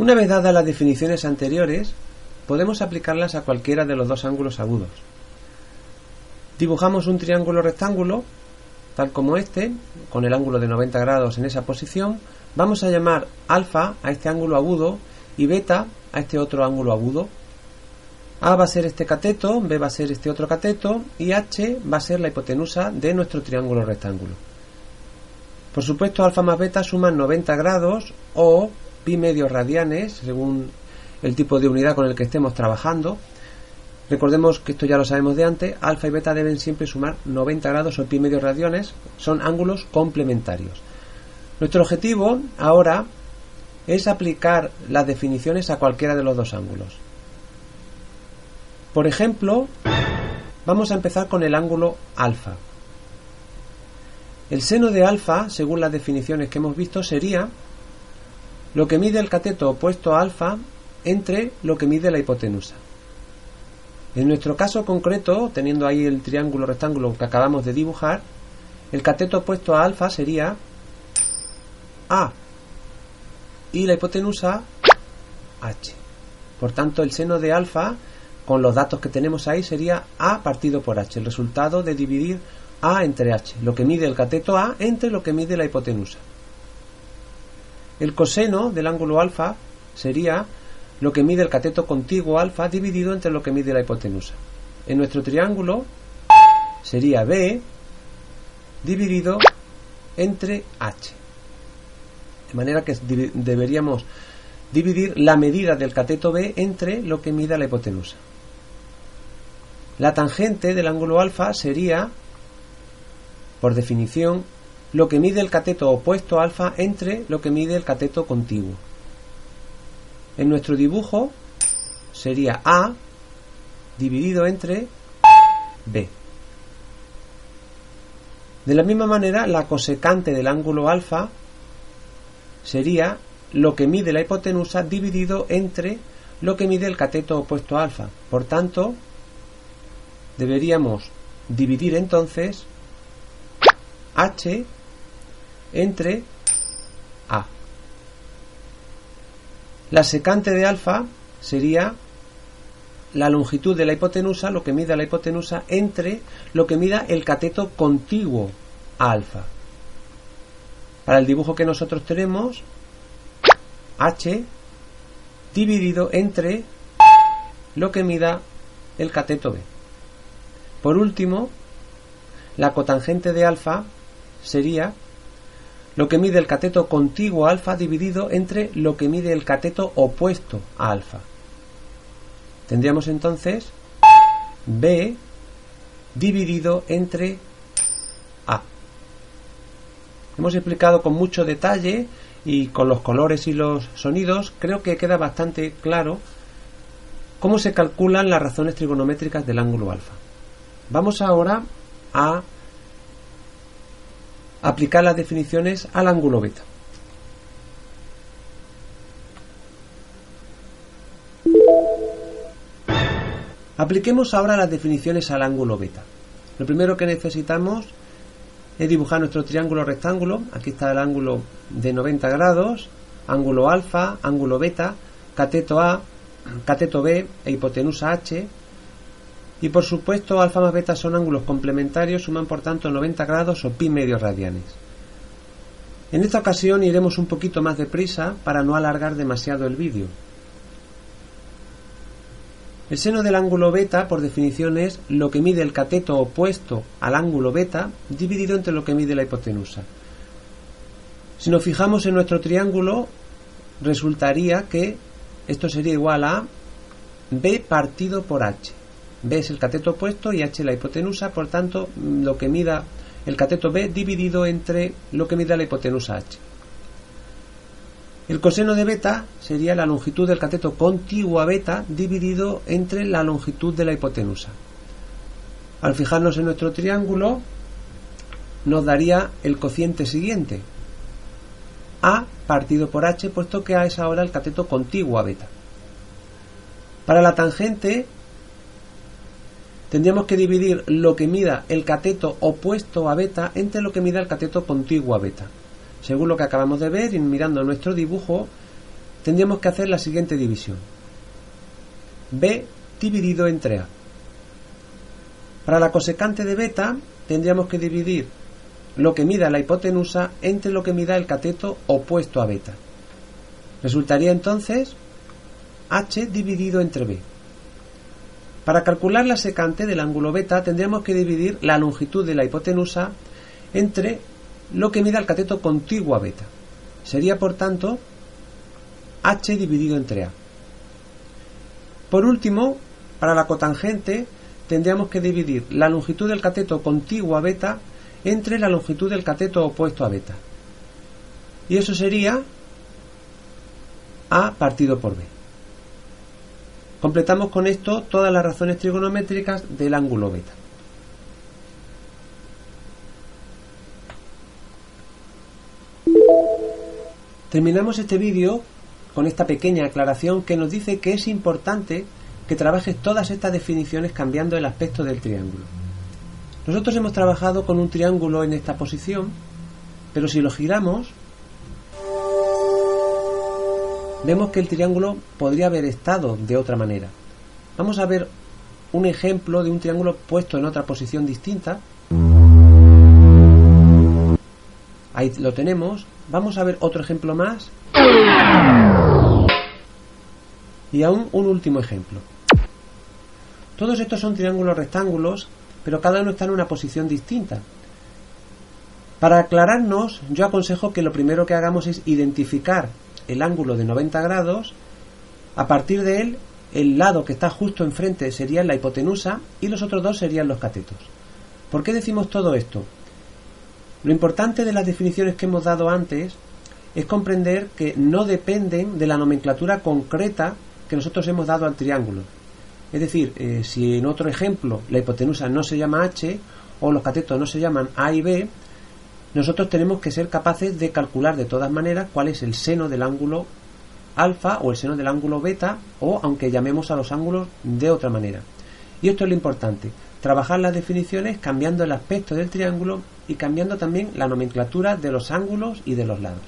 Una vez dadas las definiciones anteriores, podemos aplicarlas a cualquiera de los dos ángulos agudos. Dibujamos un triángulo rectángulo, tal como este, con el ángulo de 90 grados en esa posición. Vamos a llamar alfa a este ángulo agudo y beta a este otro ángulo agudo. A va a ser este cateto, B va a ser este otro cateto y H va a ser la hipotenusa de nuestro triángulo rectángulo. Por supuesto, alfa más beta suman 90 grados o pi medios radianes, según el tipo de unidad con el que estemos trabajando. Recordemos que esto ya lo sabemos de antes, alfa y beta deben siempre sumar 90 grados o pi medios radianes, son ángulos complementarios. Nuestro objetivo ahora es aplicar las definiciones a cualquiera de los dos ángulos. Por ejemplo, vamos a empezar con el ángulo alfa. El seno de alfa, según las definiciones que hemos visto, sería lo que mide el cateto opuesto a alfa entre lo que mide la hipotenusa. En nuestro caso concreto, teniendo ahí el triángulo rectángulo que acabamos de dibujar, el cateto opuesto a alfa sería A y la hipotenusa H. Por tanto, el seno de alfa, con los datos que tenemos ahí, sería A partido por H, el resultado de dividir A entre H, lo que mide el cateto A entre lo que mide la hipotenusa. El coseno del ángulo alfa sería lo que mide el cateto contiguo alfa dividido entre lo que mide la hipotenusa. En nuestro triángulo sería B dividido entre H. De manera que deberíamos dividir la medida del cateto B entre lo que mida la hipotenusa. La tangente del ángulo alfa sería, por definición, lo que mide el cateto opuesto a alfa entre lo que mide el cateto contiguo. En nuestro dibujo sería A dividido entre B. De la misma manera, la cosecante del ángulo alfa sería lo que mide la hipotenusa dividido entre lo que mide el cateto opuesto a alfa. Por tanto, deberíamos dividir entonces H entre A. La secante de alfa sería la longitud de la hipotenusa, lo que mida la hipotenusa, entre lo que mida el cateto contiguo a alfa. Para el dibujo que nosotros tenemos, H dividido entre lo que mida el cateto B. Por último, la cotangente de alfa sería lo que mide el cateto contiguo a alfa dividido entre lo que mide el cateto opuesto a alfa. Tendríamos entonces B dividido entre A. Hemos explicado con mucho detalle y con los colores y los sonidos, creo que queda bastante claro cómo se calculan las razones trigonométricas del ángulo alfa. Vamos ahora a aplicar las definiciones al ángulo beta. Apliquemos ahora las definiciones al ángulo beta. Lo primero que necesitamos es dibujar nuestro triángulo rectángulo. Aquí está el ángulo de 90 grados, ángulo alfa, ángulo beta, cateto A, cateto B e hipotenusa H. Y por supuesto, alfa más beta son ángulos complementarios, suman por tanto 90 grados o pi medios radianes. En esta ocasión iremos un poquito más deprisa para no alargar demasiado el vídeo. El seno del ángulo beta, por definición, es lo que mide el cateto opuesto al ángulo beta dividido entre lo que mide la hipotenusa. Si nos fijamos en nuestro triángulo, resultaría que esto sería igual a B partido por H. B es el cateto opuesto y H la hipotenusa, por tanto, lo que mida el cateto B dividido entre lo que mida la hipotenusa H. El coseno de beta sería la longitud del cateto contiguo a beta dividido entre la longitud de la hipotenusa. Al fijarnos en nuestro triángulo, nos daría el cociente siguiente: A partido por H, puesto que A es ahora el cateto contiguo a beta. Para la tangente, tendríamos que dividir lo que mida el cateto opuesto a beta entre lo que mida el cateto contiguo a beta. Según lo que acabamos de ver y mirando nuestro dibujo, tendríamos que hacer la siguiente división. B dividido entre A. Para la cosecante de beta tendríamos que dividir lo que mida la hipotenusa entre lo que mida el cateto opuesto a beta. Resultaría entonces H dividido entre B. Para calcular la secante del ángulo beta tendríamos que dividir la longitud de la hipotenusa entre lo que mida el cateto contiguo a beta. Sería por tanto H dividido entre A. Por último, para la cotangente tendríamos que dividir la longitud del cateto contiguo a beta entre la longitud del cateto opuesto a beta. Y eso sería A partido por B. Completamos con esto todas las razones trigonométricas del ángulo beta. Terminamos este vídeo con esta pequeña aclaración que nos dice que es importante que trabajes todas estas definiciones cambiando el aspecto del triángulo. Nosotros hemos trabajado con un triángulo en esta posición, pero si lo giramos, vemos que el triángulo podría haber estado de otra manera. Vamos a ver un ejemplo de un triángulo puesto en otra posición distinta. Ahí lo tenemos. Vamos a ver otro ejemplo más. Y aún un último ejemplo. Todos estos son triángulos rectángulos, pero cada uno está en una posición distinta. Para aclararnos, yo aconsejo que lo primero que hagamos es identificar el ángulo de 90 grados. A partir de él, el lado que está justo enfrente sería la hipotenusa y los otros dos serían los catetos. ¿Por qué decimos todo esto? Lo importante de las definiciones que hemos dado antes es comprender que no dependen de la nomenclatura concreta que nosotros hemos dado al triángulo. Es decir, si en otro ejemplo la hipotenusa no se llama H o los catetos no se llaman A y B, nosotros tenemos que ser capaces de calcular de todas maneras cuál es el seno del ángulo alfa o el seno del ángulo beta, o aunque llamemos a los ángulos de otra manera. Y esto es lo importante, trabajar las definiciones cambiando el aspecto del triángulo y cambiando también la nomenclatura de los ángulos y de los lados.